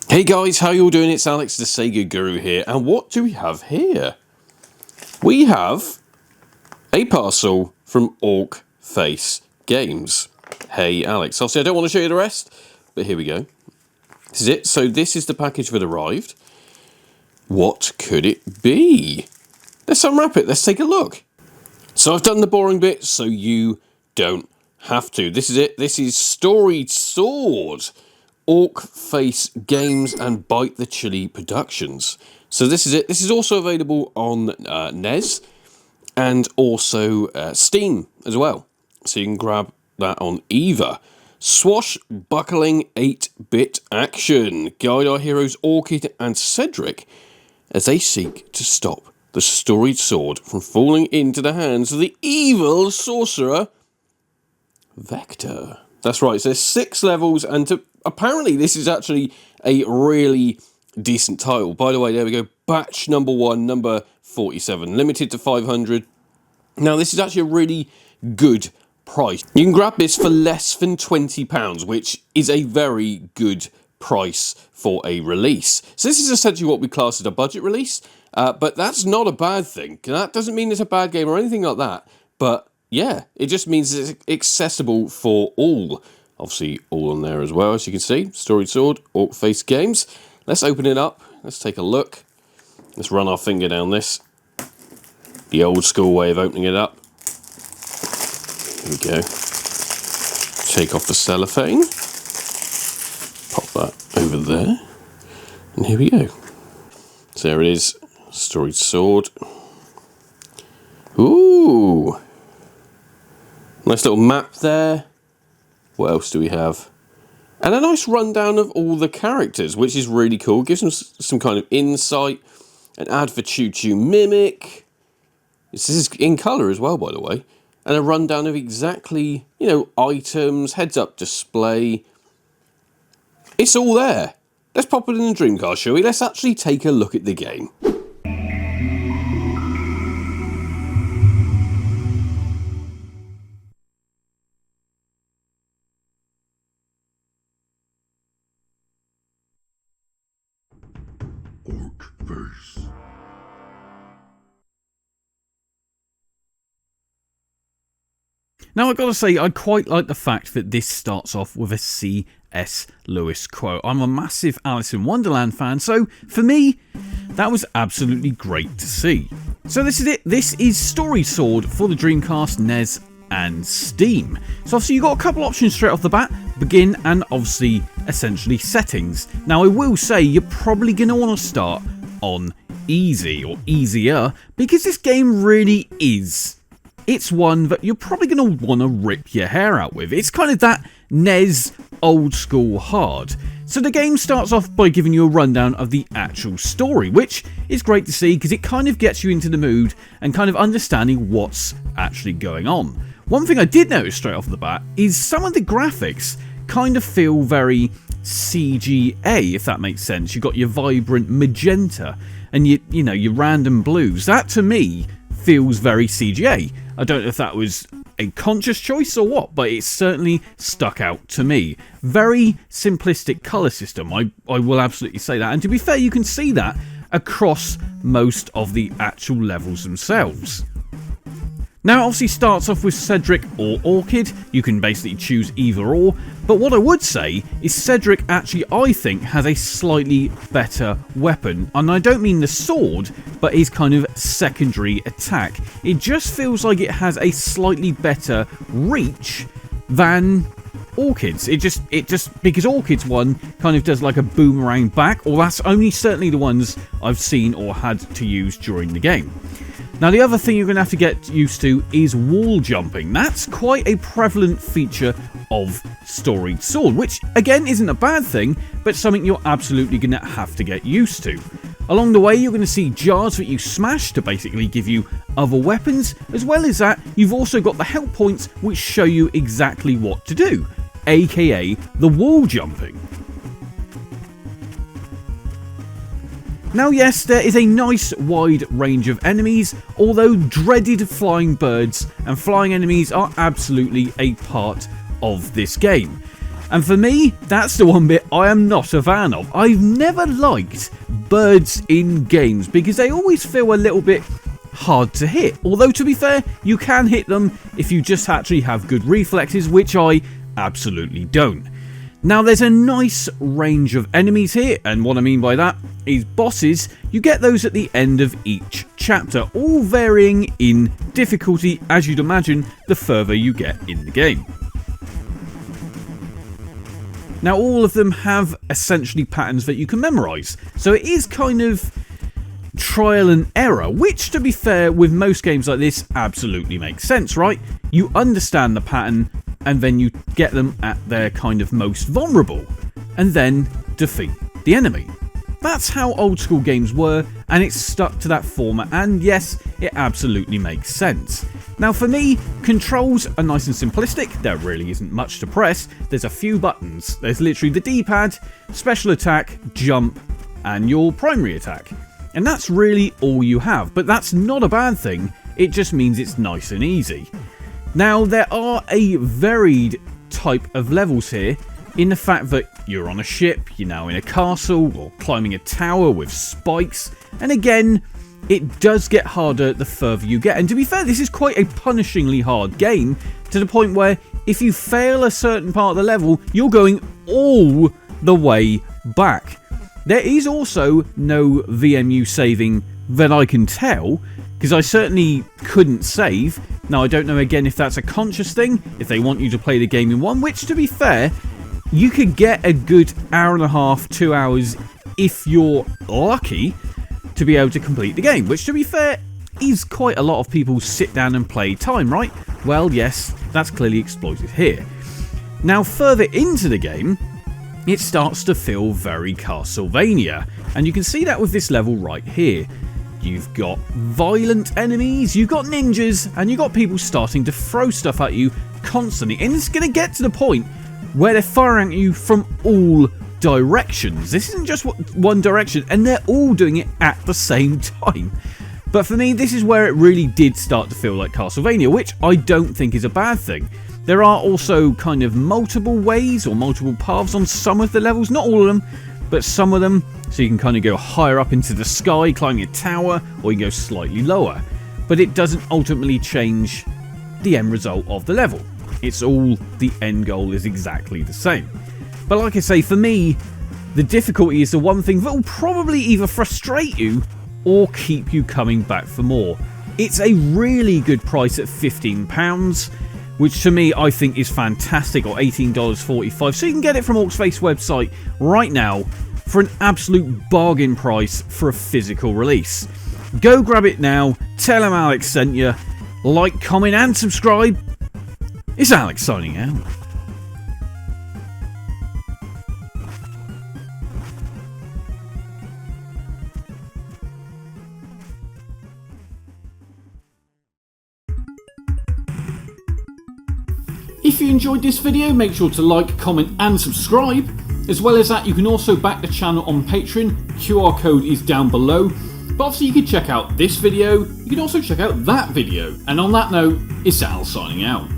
Hey guys, how you all doing? It's Alex the Sega Guru here, and what do we have here? We have a parcel from Orc Face Games. Hey Alex, obviously I don't want to show you the rest, but here we go. This is it. So this is the package that arrived. What could it be? Let's unwrap it, let's take a look. So I've done the boring bit so you don't have to. This is it. This is Storied Sword. Orc Face Games and Bite the Chili Productions. So this is it. This is also available on NES and also Steam as well. So you can grab that on either. Swashbuckling 8-bit action. Guide our heroes Orchid and Cedric as they seek to stop the storied sword from falling into the hands of the evil sorcerer Vector. That's right, so there's 6 levels, and apparently this is actually a really decent title. By the way, there we go, batch number 1, number 47, limited to 500. Now, this is actually a really good price. You can grab this for less than £20, which is a very good price for a release. So this is essentially what we class as a budget release, but that's not a bad thing. That doesn't mean it's a bad game or anything like that, but yeah, it just means it's accessible for all. Obviously, all on there as well, as you can see. Storied Sword, Orc Face Games. Let's open it up. Let's take a look. Let's run our finger down this. The old school way of opening it up. Here we go. Take off the cellophane. Pop that over there. And here we go. So there it is. Storied Sword. Ooh! Nice little map there. What else do we have? And a nice rundown of all the characters, which is really cool. Gives them some kind of insight. An ad for Choo Choo Mimic. This is in colour as well, by the way. And a rundown of exactly, items, heads-up display. It's all there. Let's pop it in the Dreamcast, shall we? Let's actually take a look at the game. Orc Face. Now, I've got to say, I quite like the fact that this starts off with a C.S. Lewis quote. I'm a massive Alice in Wonderland fan, so for me, that was absolutely great to see. So this is it. This is Storied Sword for the Dreamcast, NES, and Steam. So obviously you've got a couple options straight off the bat, begin and obviously essentially settings. Now I will say you're probably going to want to start on easy or easier because this game really is, it's one that you're probably going to want to rip your hair out with. It's kind of that NES old school hard. So the game starts off by giving you a rundown of the actual story, which is great to see because it kind of gets you into the mood and kind of understanding what's actually going on. One thing I did notice straight off the bat is some of the graphics kind of feel very CGA, if that makes sense. You've got your vibrant magenta and your random blues. That to me feels very CGA. I don't know if that was a conscious choice or what, but it certainly stuck out to me. Very simplistic colour system, I will absolutely say that. And to be fair, you can see that across most of the actual levels themselves. Now it obviously starts off with Cedric or Orchid. You can basically choose either or, but what I would say is Cedric actually, I think, has a slightly better weapon, and I don't mean the sword, but his kind of secondary attack. It just feels like it has a slightly better reach than Orchid's. It just because Orchid's one kind of does like a boomerang back, or that's only certainly the ones I've seen or had to use during the game. Now the other thing you're going to have to get used to is wall jumping. That's quite a prevalent feature of Storied Sword, which again isn't a bad thing, but something you're absolutely going to have to get used to. Along the way you're going to see jars that you smash to basically give you other weapons. As well as that, you've also got the help points which show you exactly what to do, aka the wall jumping. Now yes, there is a nice wide range of enemies, although dreaded flying birds and flying enemies are absolutely a part of this game. And for me, that's the one bit I am not a fan of. I've never liked birds in games because they always feel a little bit hard to hit. Although, to be fair, you can hit them if you just actually have good reflexes, which I absolutely don't. Now, there's a nice range of enemies here, and what I mean by that is bosses. You get those at the end of each chapter, all varying in difficulty, as you'd imagine, the further you get in the game. Now, all of them have essentially patterns that you can memorise, so it is kind of trial and error, which, to be fair, with most games like this, absolutely makes sense, right? You understand the pattern, and then you get them at their kind of most vulnerable, and then defeat the enemy. That's how old school games were, and it's stuck to that format, and yes, it absolutely makes sense. Now for me, controls are nice and simplistic. There really isn't much to press. There's a few buttons. There's literally the D-pad, special attack, jump, and your primary attack. And that's really all you have, but that's not a bad thing. It just means it's nice and easy. Now, there are a varied type of levels here, in the fact that you're on a ship, you're now in a castle, or climbing a tower with spikes, and again, it does get harder the further you get. And to be fair, this is quite a punishingly hard game, to the point where if you fail a certain part of the level, you're going all the way back. There is also no VMU saving that I can tell, because I certainly couldn't save. Now, I don't know again if that's a conscious thing, if they want you to play the game in one, which, to be fair, you could get a good hour and a half, 2 hours, if you're lucky, to be able to complete the game, which, to be fair, is quite a lot of people's sit down and play time, right? Well, yes, that's clearly exploited here. Now, further into the game, it starts to feel very Castlevania, and you can see that with this level right here. You've got violent enemies, you've got ninjas, and you've got people starting to throw stuff at you constantly. And it's going to get to the point where they're firing at you from all directions. This isn't just one direction, and they're all doing it at the same time. But for me, this is where it really did start to feel like Castlevania, which I don't think is a bad thing. There are also kind of multiple ways or multiple paths on some of the levels, not all of them, but some of them, so you can kind of go higher up into the sky, climbing a tower, or you can go slightly lower. But it doesn't ultimately change the end result of the level. It's all, the end goal is exactly the same. But like I say, for me, the difficulty is the one thing that will probably either frustrate you or keep you coming back for more. It's a really good price at £15, which to me I think is fantastic, or $18.45. So you can get it from Orcsface website right now for an absolute bargain price for a physical release. Go grab it now, tell them Alex sent you, like, comment and subscribe. It's Alex signing out. If you enjoyed this video, make sure to like, comment and subscribe. As well as that, you can also back the channel on Patreon. QR code is down below. But obviously you can check out this video, you can also check out that video. And on that note, it's Al signing out.